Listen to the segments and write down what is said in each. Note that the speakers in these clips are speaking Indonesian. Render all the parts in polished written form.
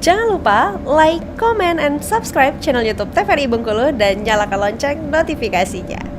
Jangan lupa like, comment, and subscribe channel YouTube TVRI Bengkulu dan nyalakan lonceng notifikasinya.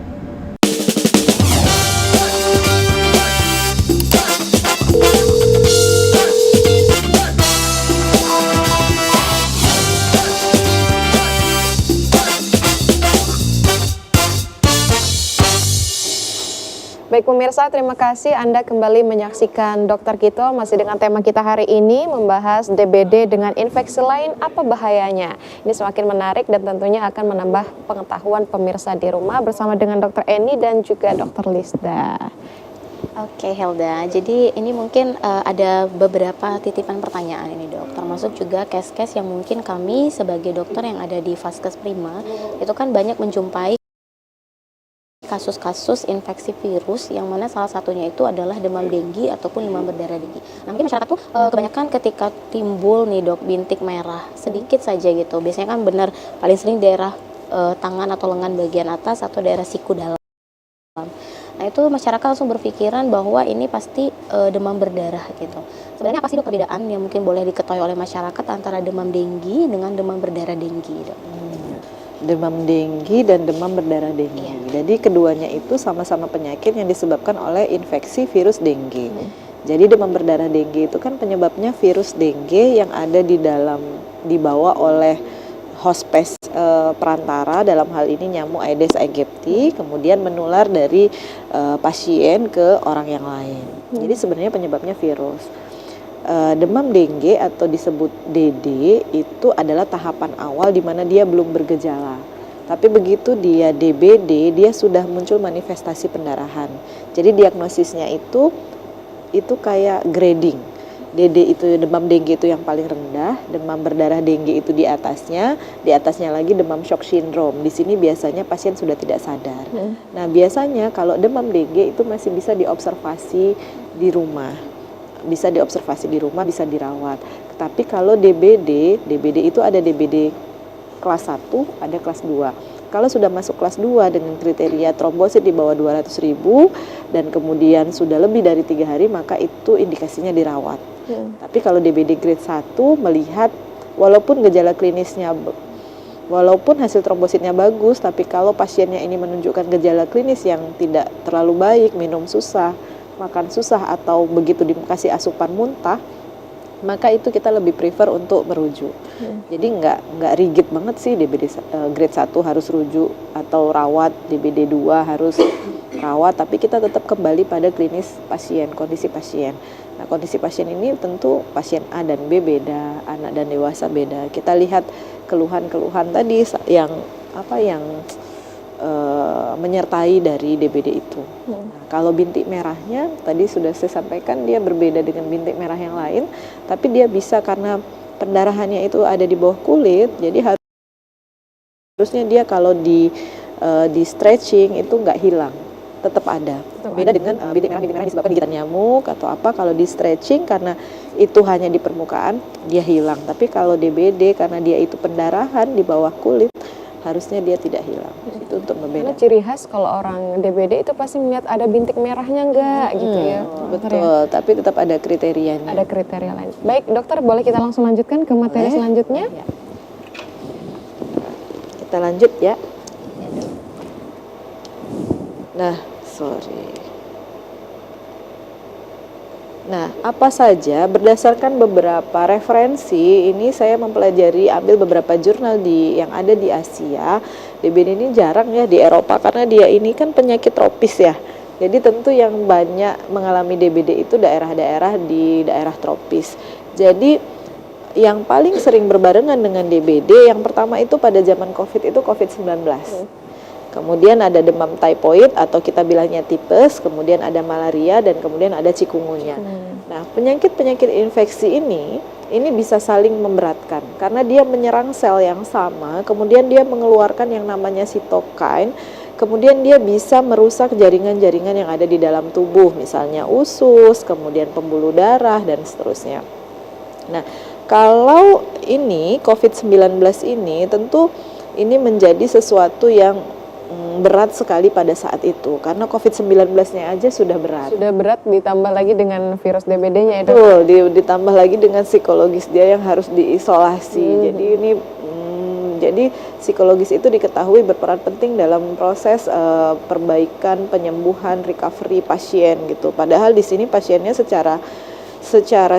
Baik pemirsa, terima kasih Anda kembali menyaksikan Dokter Kito. Masih dengan tema kita hari ini membahas DBD dengan infeksi lain, apa bahayanya? Ini semakin menarik dan tentunya akan menambah pengetahuan pemirsa di rumah bersama dengan Dokter Eni dan juga Dokter Lisda. Oke Helda, jadi ini mungkin ada beberapa titipan pertanyaan ini dok, termasuk juga case-case yang mungkin kami sebagai dokter yang ada di Vaskes Prima itu kan banyak menjumpai kasus-kasus infeksi virus yang mana salah satunya itu adalah demam denggi ataupun demam berdarah denggi. Nah mungkin masyarakat tuh kebanyakan ketika timbul nih dok bintik merah sedikit saja gitu, biasanya kan benar paling sering daerah tangan atau lengan bagian atas atau daerah siku dalam. Nah itu masyarakat langsung berpikiran bahwa ini pasti demam berdarah gitu. Sebenarnya apa sih dok perbedaan yang mungkin boleh diketahui oleh masyarakat antara demam denggi dengan demam berdarah denggi dok? Demam denggi dan demam berdarah denggi. Jadi keduanya itu sama-sama penyakit yang disebabkan oleh infeksi virus denggi. Jadi demam berdarah denggi itu kan penyebabnya virus denggi yang ada di dalam, dibawa oleh hospes perantara, dalam hal ini nyamuk Aedes aegypti, kemudian menular dari pasien ke orang yang lain. Jadi sebenarnya penyebabnya virus. Demam denggi atau disebut DD itu adalah tahapan awal di mana dia belum bergejala. Tapi begitu dia DBD, dia sudah muncul manifestasi pendarahan. Jadi diagnosisnya itu kayak grading. DD itu demam denggi itu yang paling rendah, demam berdarah denggi itu di atasnya lagi demam shock syndrome. Di sini biasanya pasien sudah tidak sadar. Nah, biasanya kalau demam denggi itu masih bisa diobservasi di rumah. Bisa dirawat. Tapi kalau DBD itu ada DBD kelas 1, ada kelas 2. Kalau sudah masuk kelas 2 dengan kriteria trombosit di bawah 200.000 dan kemudian sudah lebih dari 3 hari, maka itu indikasinya dirawat. Tapi kalau DBD grade 1 melihat walaupun gejala klinisnya, walaupun hasil trombositnya bagus, tapi kalau pasiennya ini menunjukkan gejala klinis yang tidak terlalu baik, minum susah, makan susah, atau begitu dikasih asupan muntah, maka itu kita lebih prefer untuk merujuk. Jadi nggak rigid banget sih DBD grade 1 harus rujuk atau rawat, DBD 2 harus rawat, tapi kita tetap kembali pada klinis pasien, kondisi pasien. Nah, kondisi pasien ini tentu pasien A dan B beda, anak dan dewasa beda. Kita lihat keluhan-keluhan tadi yang menyertai dari DBD itu. Nah, kalau bintik merahnya tadi sudah saya sampaikan dia berbeda dengan bintik merah yang lain, tapi dia bisa karena pendarahannya itu ada di bawah kulit, jadi harusnya dia kalau di stretching itu nggak hilang, tetap ada. Beda dengan bintik merah disebabkan gigitan nyamuk atau apa, kalau di stretching karena itu hanya di permukaan dia hilang. Tapi kalau DBD karena dia itu pendarahan di bawah kulit, harusnya dia tidak hilang. Itu untuk membedakan. Karena ciri khas kalau orang DBD itu pasti melihat ada bintik merahnya enggak gitu ya. Betul, tapi tetap ada kriterianya. Ada kriteria lain. Baik dokter, boleh kita langsung lanjutkan ke materi selanjutnya? Kita lanjut ya. Nah, apa saja berdasarkan beberapa referensi ini saya mempelajari, ambil beberapa jurnal yang ada di Asia. DBD ini jarang ya di Eropa karena dia ini kan penyakit tropis ya. Jadi tentu yang banyak mengalami DBD itu daerah-daerah di daerah tropis. Jadi yang paling sering berbarengan dengan DBD yang pertama itu pada zaman COVID itu COVID-19. Kemudian ada demam typhoid atau kita bilangnya tipes, kemudian ada malaria, dan kemudian ada chikungunya. Nah, penyakit-penyakit infeksi ini bisa saling memberatkan karena dia menyerang sel yang sama, kemudian dia mengeluarkan yang namanya sitokin, kemudian dia bisa merusak jaringan-jaringan yang ada di dalam tubuh, misalnya usus, kemudian pembuluh darah, dan seterusnya. Nah, kalau ini COVID-19 ini tentu ini menjadi sesuatu yang berat sekali pada saat itu karena COVID-19-nya aja sudah berat. Sudah berat ditambah lagi dengan virus DBD-nya itu. Betul, ditambah lagi dengan psikologis dia yang harus diisolasi. Jadi ini jadi psikologis itu diketahui berperan penting dalam proses perbaikan, penyembuhan, recovery pasien gitu. Padahal di sini pasiennya secara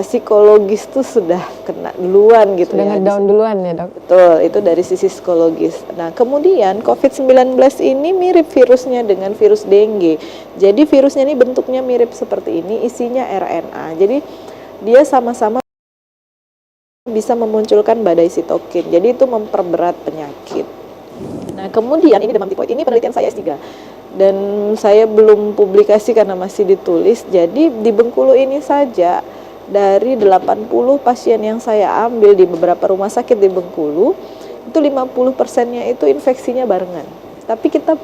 psikologis tuh sudah kena duluan gitu. Sudah ngedown duluan ya, Dok? Betul, itu dari sisi psikologis. Nah, kemudian COVID-19 ini mirip virusnya dengan virus dengue. Jadi virusnya ini bentuknya mirip seperti ini, isinya RNA. Jadi dia sama-sama bisa memunculkan badai sitokin. Jadi itu memperberat penyakit. Nah, kemudian ini demam tipoid, ini penelitian saya S3. Dan saya belum publikasi karena masih ditulis. Jadi di Bengkulu ini saja dari 80 pasien yang saya ambil di beberapa rumah sakit di Bengkulu, itu 50%-nya itu infeksinya barengan. Tapi kita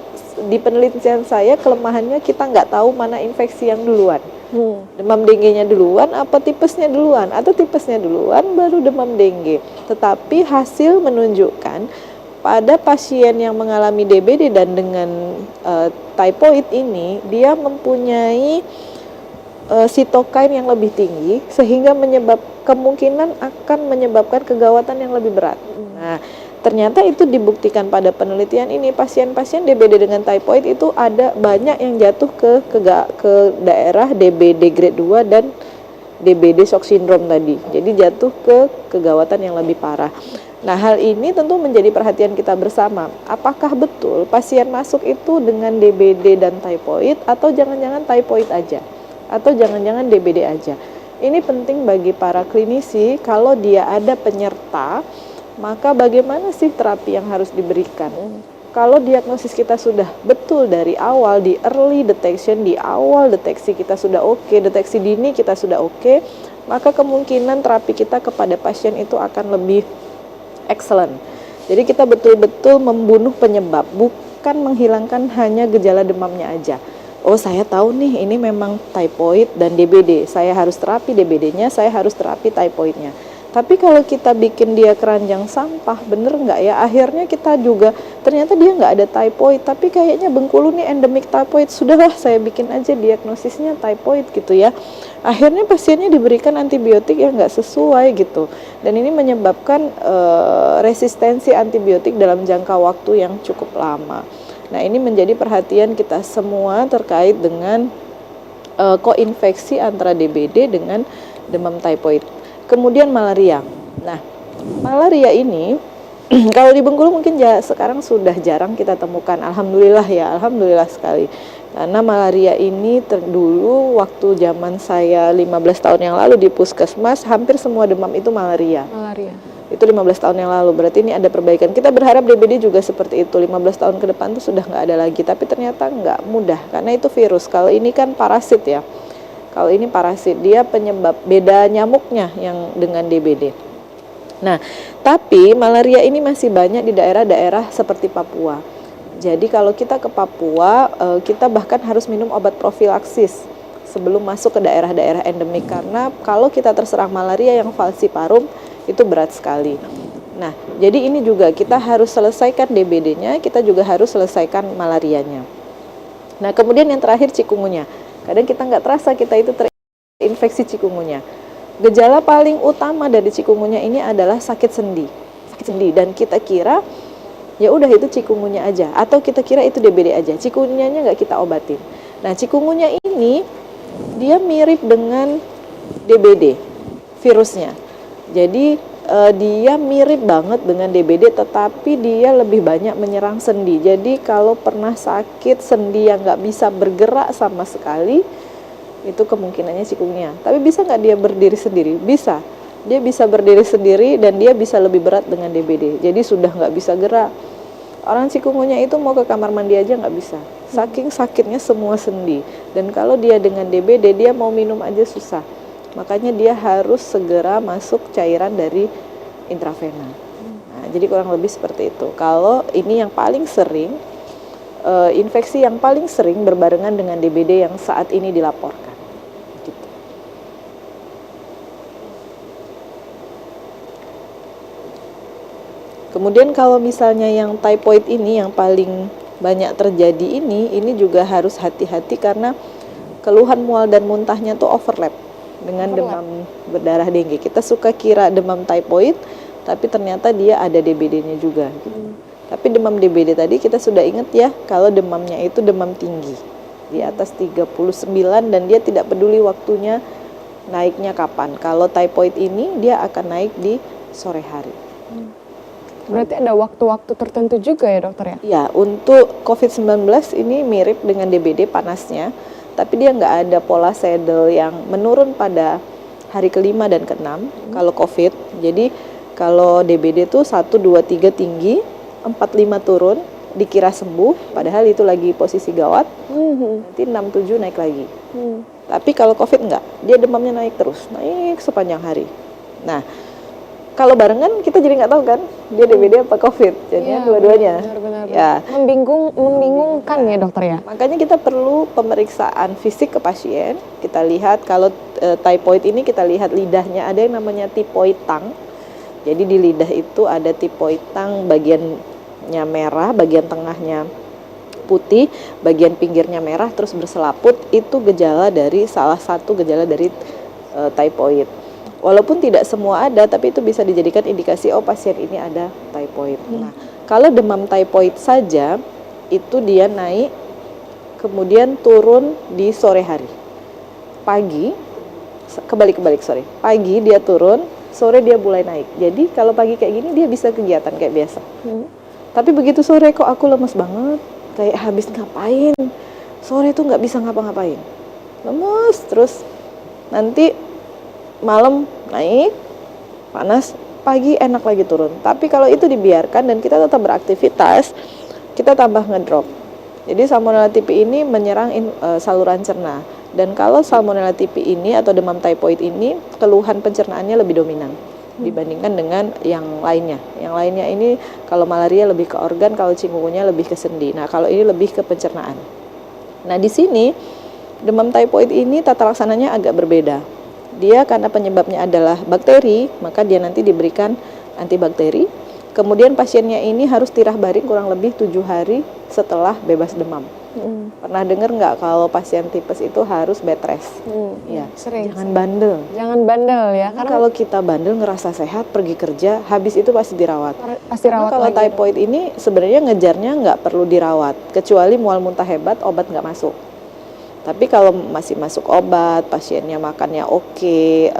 di penelitian saya kelemahannya kita nggak tahu mana infeksi yang duluan. Demam dengue-nya duluan apa tipesnya duluan, atau tipesnya duluan baru demam dengue. Tetapi hasil menunjukkan pada pasien yang mengalami DBD dan dengan typhoid ini, dia mempunyai sitokain yang lebih tinggi sehingga kemungkinan akan menyebabkan kegawatan yang lebih berat. Nah, ternyata itu dibuktikan pada penelitian ini, pasien-pasien DBD dengan typhoid itu ada banyak yang jatuh ke daerah DBD grade 2 dan DBD shock syndrome tadi. Jadi jatuh ke kegawatan yang lebih parah. Nah, hal ini tentu menjadi perhatian kita bersama. Apakah betul pasien masuk itu dengan DBD dan typhoid atau jangan-jangan typhoid aja? Atau jangan-jangan DBD aja? Ini penting bagi para klinisi. Kalau dia ada penyerta, maka bagaimana sih terapi yang harus diberikan? Kalau diagnosis kita sudah betul dari awal, di early detection, di awal deteksi kita sudah oke, deteksi dini kita sudah oke, maka kemungkinan terapi kita kepada pasien itu akan lebih excellent. Jadi kita betul-betul membunuh penyebab, bukan menghilangkan hanya gejala demamnya aja. Oh, saya tahu nih ini memang typhoid dan DBD, saya harus terapi DBD-nya, saya harus terapi typhoid-nya. Tapi kalau kita bikin dia keranjang sampah, bener nggak ya? Akhirnya kita juga, ternyata dia nggak ada typhoid, tapi kayaknya Bengkulu nih endemik typhoid. Sudahlah, saya bikin aja diagnosisnya typhoid gitu ya. Akhirnya pasiennya diberikan antibiotik yang nggak sesuai gitu. Dan ini menyebabkan resistensi antibiotik dalam jangka waktu yang cukup lama. Nah, ini menjadi perhatian kita semua terkait dengan koinfeksi antara DBD dengan demam typhoid. Kemudian malaria. Nah, malaria ini kalau di Bengkulu mungkin sekarang sudah jarang kita temukan. Alhamdulillah ya, alhamdulillah sekali. Karena malaria ini dulu waktu zaman saya 15 tahun yang lalu di puskesmas, hampir semua demam itu malaria. Itu 15 tahun yang lalu, berarti ini ada perbaikan. Kita berharap DBD juga seperti itu, 15 tahun ke depan tuh sudah nggak ada lagi. Tapi ternyata nggak mudah, karena itu virus. Kalau ini kan parasit ya. Kalau ini parasit, dia penyebab, beda nyamuknya yang dengan DBD. Nah, tapi malaria ini masih banyak di daerah-daerah seperti Papua. Jadi kalau kita ke Papua, kita bahkan harus minum obat profilaksis sebelum masuk ke daerah-daerah endemik. Karena kalau kita terserang malaria yang falciparum, itu berat sekali. Nah, jadi ini juga kita harus selesaikan DBD-nya, kita juga harus selesaikan malarianya. Nah, kemudian yang terakhir cikungunya. Kadang kita nggak terasa kita itu terinfeksi cikungunya. Gejala paling utama dari cikungunya ini adalah sakit sendi. Dan kita kira ya udah itu cikungunya aja, atau kita kira itu DBD aja. Cikungunyanya nggak kita obatin. Nah, cikungunya ini dia mirip dengan DBD virusnya. Jadi dia mirip banget dengan DBD, tetapi dia lebih banyak menyerang sendi. Jadi kalau pernah sakit sendi yang nggak bisa bergerak sama sekali, itu kemungkinannya cikungunya. Tapi bisa nggak dia berdiri sendiri? Bisa. Dia bisa berdiri sendiri dan dia bisa lebih berat dengan DBD. Jadi sudah nggak bisa gerak. Orang cikungunya itu mau ke kamar mandi aja nggak bisa. Saking sakitnya semua sendi. Dan kalau dia dengan DBD, dia mau minum aja susah. Makanya dia harus segera masuk cairan dari intravena. Nah, jadi kurang lebih seperti itu. Kalau ini yang paling sering, infeksi yang paling sering berbarengan dengan DBD yang saat ini dilaporkan. Gitu. Kemudian kalau misalnya yang typhoid ini yang paling banyak terjadi ini juga harus hati-hati karena keluhan mual dan muntahnya tuh overlap dengan demam berdarah dengue. Kita suka kira demam typhoid, tapi ternyata dia ada DBD-nya juga. Gitu. Tapi demam DBD tadi kita sudah ingat ya, kalau demamnya itu demam tinggi di atas 39 dan dia tidak peduli waktunya naiknya kapan. Kalau typhoid ini dia akan naik di sore hari. Berarti ada waktu-waktu tertentu juga ya dokter ya? Ya, untuk COVID-19 ini mirip dengan DBD panasnya, tapi dia nggak ada pola saddle yang menurun pada hari kelima dan keenam kalau COVID. Jadi kalau DBD itu 1, 2, 3 tinggi, 4, 5 turun, dikira sembuh, padahal itu lagi posisi gawat, nanti 6, 7 naik lagi. Tapi kalau COVID enggak, dia demamnya naik terus, naik sepanjang hari. Nah, kalau barengan kita jadi nggak tahu kan, dia DBD apa COVID, jadinya dua-duanya. Benar-benar. Ya. Membingungkan ya dokter ya? Makanya kita perlu pemeriksaan fisik ke pasien. Kita lihat kalau typhoid ini kita lihat lidahnya ada yang namanya typhoid tongue. Jadi di lidah itu ada typhoid tongue, bagiannya merah, bagian tengahnya putih, bagian pinggirnya merah terus berselaput. Itu gejala dari salah satu gejala dari typhoid. Walaupun tidak semua ada, tapi itu bisa dijadikan indikasi oh pasien ini ada typhoid. Nah, kalau demam typhoid saja itu dia naik kemudian turun di sore hari. Pagi kebalik sorry. Pagi dia turun, sore dia mulai naik. Jadi kalau pagi kayak gini dia bisa kegiatan kayak biasa. Tapi begitu sore kok aku lemes banget, kayak habis ngapain. Sore tuh nggak bisa ngapa-ngapain. Lemes terus nanti malam naik, panas, pagi enak lagi turun. Tapi kalau itu dibiarkan dan kita tetap beraktivitas, kita tambah ngedrop. Jadi Salmonella typhi ini menyerang saluran cerna. Dan kalau Salmonella typhi ini atau demam typhoid ini, keluhan pencernaannya lebih dominan dibandingkan dengan yang lainnya. Yang lainnya ini kalau malaria lebih ke organ, kalau chikungunya lebih ke sendi. Nah, kalau ini lebih ke pencernaan. Nah, di sini demam typhoid ini tata laksananya agak berbeda. Dia karena penyebabnya adalah bakteri, maka dia nanti diberikan antibakteri. Kemudian pasiennya ini harus tirah baring kurang lebih 7 hari setelah bebas demam. Pernah dengar nggak kalau pasien tipes itu harus bed rest? Ya, Sering. jangan bandel. Jangan bandel ya, Karena kalau kita bandel ngerasa sehat, pergi kerja, habis itu pasti dirawat. pasti Karena rawat kalau lagi. typhoid ini sebenarnya ngejarnya nggak perlu dirawat, kecuali mual muntah hebat, obat nggak masuk. Tapi kalau masih masuk obat, pasiennya makannya oke,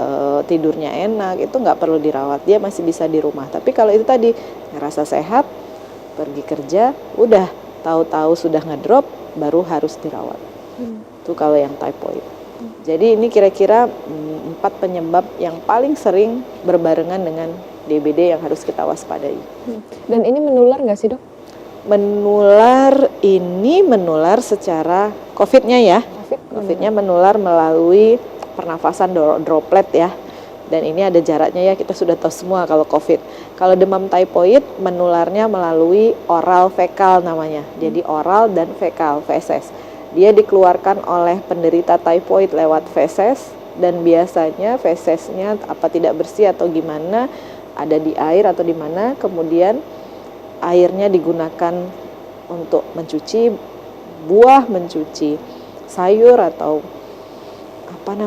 tidurnya enak, itu nggak perlu dirawat, dia masih bisa di rumah. Tapi kalau itu tadi ngerasa sehat, pergi kerja, udah tahu-tahu sudah ngedrop, baru harus dirawat. Itu kalau yang typhoid. Jadi ini kira-kira 4 penyebab yang paling sering berbarengan dengan DBD yang harus kita waspadai. Dan ini menular nggak sih dok? Menular secara COVID-nya ya. COVID-nya menular melalui pernafasan droplet ya. Dan ini ada jaraknya ya, kita sudah tahu semua kalau COVID. Kalau demam typhoid menularnya melalui oral fekal namanya. Jadi oral dan fekal, feses. Dia dikeluarkan oleh penderita typhoid lewat feses dan biasanya fesesnya apa tidak bersih atau gimana, ada di air atau di mana, kemudian airnya digunakan untuk mencuci buah, mencuci sayur atau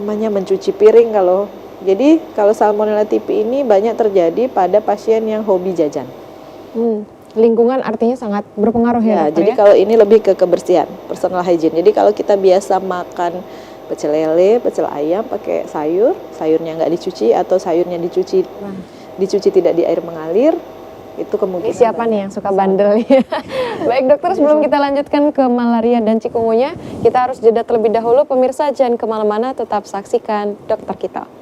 mencuci piring kalau. Jadi kalau Salmonella typhi ini banyak terjadi pada pasien yang hobi jajan. Lingkungan artinya sangat berpengaruh ya dokter Jadi ya? kalau ini lebih ke kebersihan, personal hygiene. Jadi kalau kita biasa makan pecel lele, pecel ayam pakai sayur, sayurnya nggak dicuci atau sayurnya dicuci tidak di air mengalir, itu kemungkinan. Ini siapa nih yang suka bandel ya? Baik dokter, sebelum kita lanjutkan ke malaria dan chikungunya, kita harus jeda terlebih dahulu. Pemirsa jangan kemana-mana, tetap saksikan Dokter Kito.